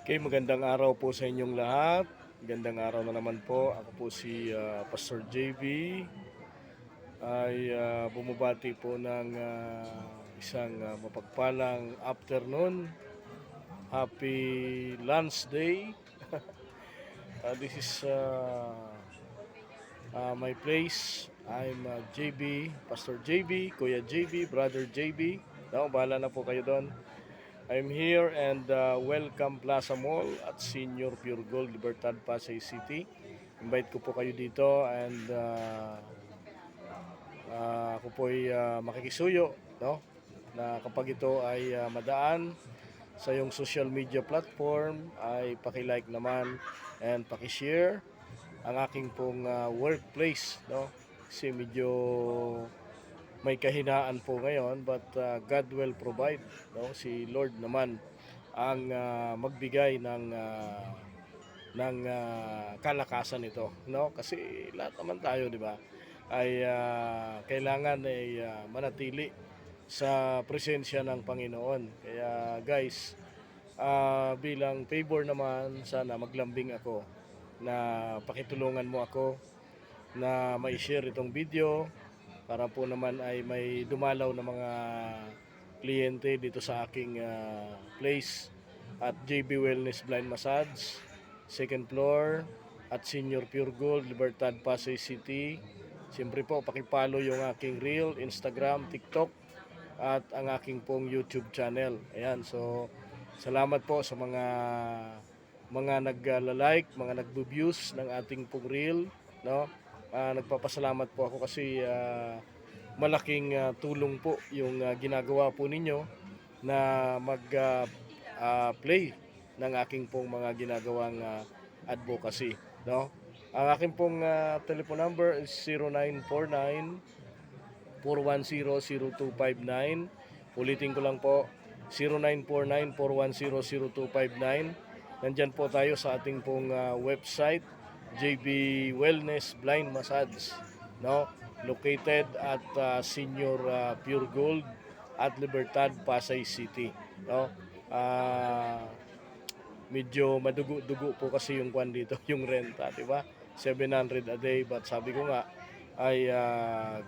Okay, magandang araw po sa inyong lahat. Magandang araw na naman po. Ako po si Pastor JB ay bumabati po ng isang mapagpalang afternoon. Happy lunch day. This is my place. I'm JB, Pastor JB, Kuya JB, Brother JB. No, bahala na po kayo doon. I'm here and welcome Plaza Mall at Senior Pure Gold Libertad Pasay City. Invite ko po kayo dito and ako po ay makikisuyo, no? Na kapag ito ay madaan sa yung social media platform ay paki-like naman and paki-share ang aking pong workplace, no? Kasi medyo may kahinaan po ngayon but God will provide, no? Si Lord naman ang magbigay ng kalakasan ito, no? Kasi lahat naman tayo, di ba, ay kailangan ay manatili sa presensya ng Panginoon. Kaya guys, bilang favor naman, sana maglambing ako na pakitulungan mo ako na mai-share itong video para po naman ay may dumalaw na mga kliyente dito sa aking place at JB Wellness Blind Massage, second floor at Senior Pure Gold, Libertad, Pasay City. Siyempre po, pakipollow yung aking reel, Instagram, TikTok at ang aking pong YouTube channel. Ayan, so salamat po sa mga nagla-like, mga nagbo-views ng ating pong reel, no? Nagpapasalamat po ako kasi malaking tulong po yung ginagawa po ninyo na mag-play ng aking pong mga ginagawang advocacy, no? Ang aking pong telephone number is 0949 4100259. Ulitin ko lang po, 0949 4100259. Nandyan po tayo sa ating pong website, JB Wellness Blind Massage, no? Located at Senior Pure Gold at Libertad, Pasay City, no? Medyo madugo-dugo po kasi yung kwan dito, yung renta, di ba? 700 a day, but sabi ko nga ay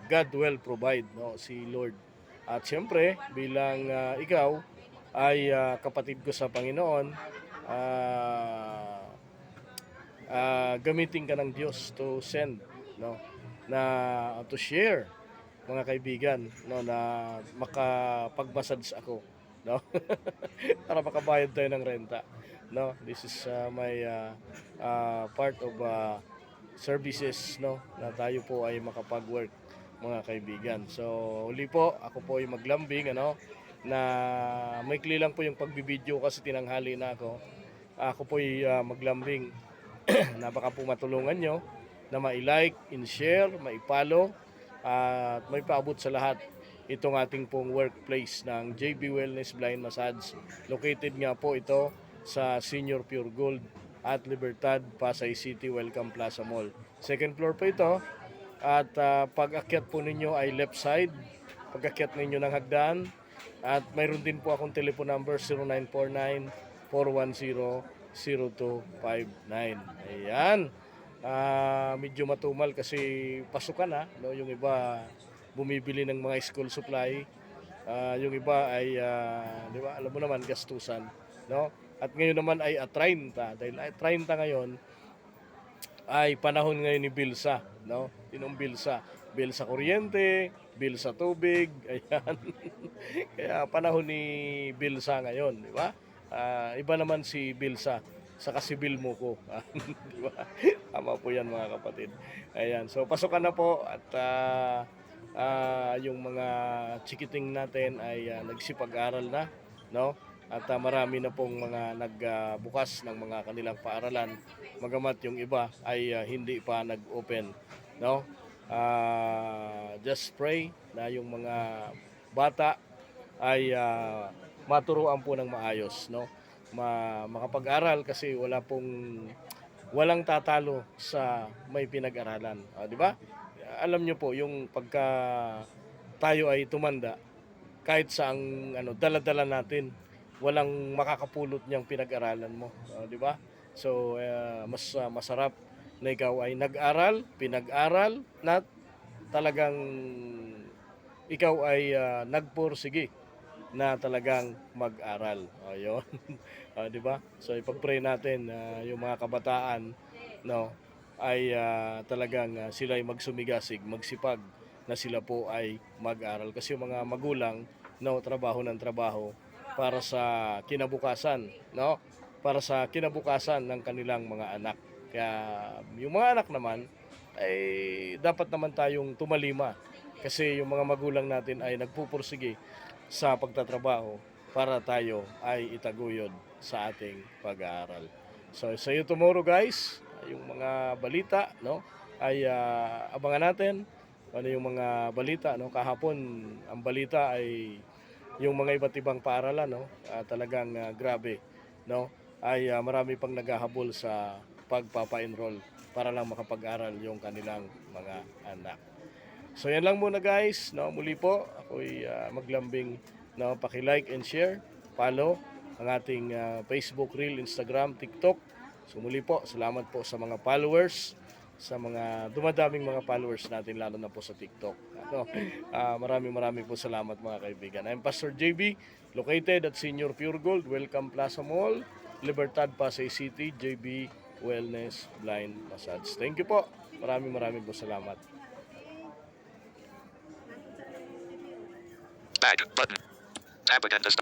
God will provide, no, si Lord. At siyempre, bilang ikaw ay kapatid ko sa Panginoon, gamitin ka ng Diyos to send, no, na to share mga kaibigan, no, na makapagmassage ako, no. Para makabayad tayo ng renta, no. This is my part of services, no, na tayo po ay makapag-work mga kaibigan. So uli po, ako po ay maglambing, ano, na maikli lang po yung pagbibideo kasi tinanghali na ako. Ako po ay maglambing na baka po matulungan nyo na mai-like, in-share, mai-follow at may paabot sa lahat itong ating pong workplace ng JB Wellness Blind Massage. Located nga po ito sa Senior Pure Gold at Libertad, Pasay City, Welcome Plaza Mall. Second floor po ito at pag-akyat po ninyo ay left side, pag-akyat ninyo ng hagdan at mayroon din po akong telephone number 0949 410-0259. Ayan. Medyo matumal kasi pasukan na, no? Yung iba bumibili ng mga school supply. Yung iba ay di ba, alam mo naman, gastusan, no? At ngayon naman ay 30 dahil 30 ngayon ay panahon ngayon ni Bilsa, no? Tinong Bilsa, bill sa kuryente, bill sa tubig, ayan. Kaya panahon ni Bilsa ngayon, di ba? Iba naman si Bilsa sa kasibil mo ko. Di ba? Tama po yan mga kapatid. Ayan, so pasokan na po at yung mga chikiting natin ay nagsipag-aral na, no? At marami na pong mga nagbukas ng mga kanilang paaralan, magamat yung iba ay hindi pa nag-open, no? Just pray na yung mga bata ay maturuan po ng maayos, no? Makapag-aral kasi walang tatalo sa may pinag-aralan, di ba? Alam nyo po yung pagka tayo ay tumanda, kahit saang dala-dala natin walang makakapulot niyang pinag-aralan mo, di ba? So mas masarap na ikaw ay nag-aral, pinag-aral na talagang ikaw ay nagpursige na talagang mag-aral. Ayun. 'Di ba? So ipag-pray natin na yung mga kabataan, no, ay talagang sila ay magsumigasig, magsipag na sila po ay mag-aral kasi yung mga magulang, no, trabaho ng trabaho para sa kinabukasan, no? Para sa kinabukasan ng kanilang mga anak. Kaya yung mga anak naman ay dapat naman tayong tumalima kasi yung mga magulang natin ay nagpupursige sa pagtatrabaho para tayo ay itaguyod sa ating pag-aaral. So, see you tomorrow guys. Yung mga balita, no, ay abangan natin ano yung mga balita, no. Kahapon ang balita ay yung mga iba't ibang paaralan, no, talagang grabe, no, ay marami pang naghahabol sa pagpapa-enroll para lang makapag-aral yung kanilang mga anak. So yan lang muna guys, no, muli po ako'y maglambing, no, paki-like and share, follow ang ating Facebook Reel, Instagram, TikTok. So muli po, salamat po sa mga followers, sa mga dumadaming mga followers natin lalo na po sa TikTok. Ano, maraming po salamat mga kaibigan. I'm Pastor JB, located at Senior Pure Gold, Welcome Plaza Mall, Libertad, Pasay City, JB Wellness Blind Massage. Thank you po. Maraming po salamat. Back button. Tab again to start.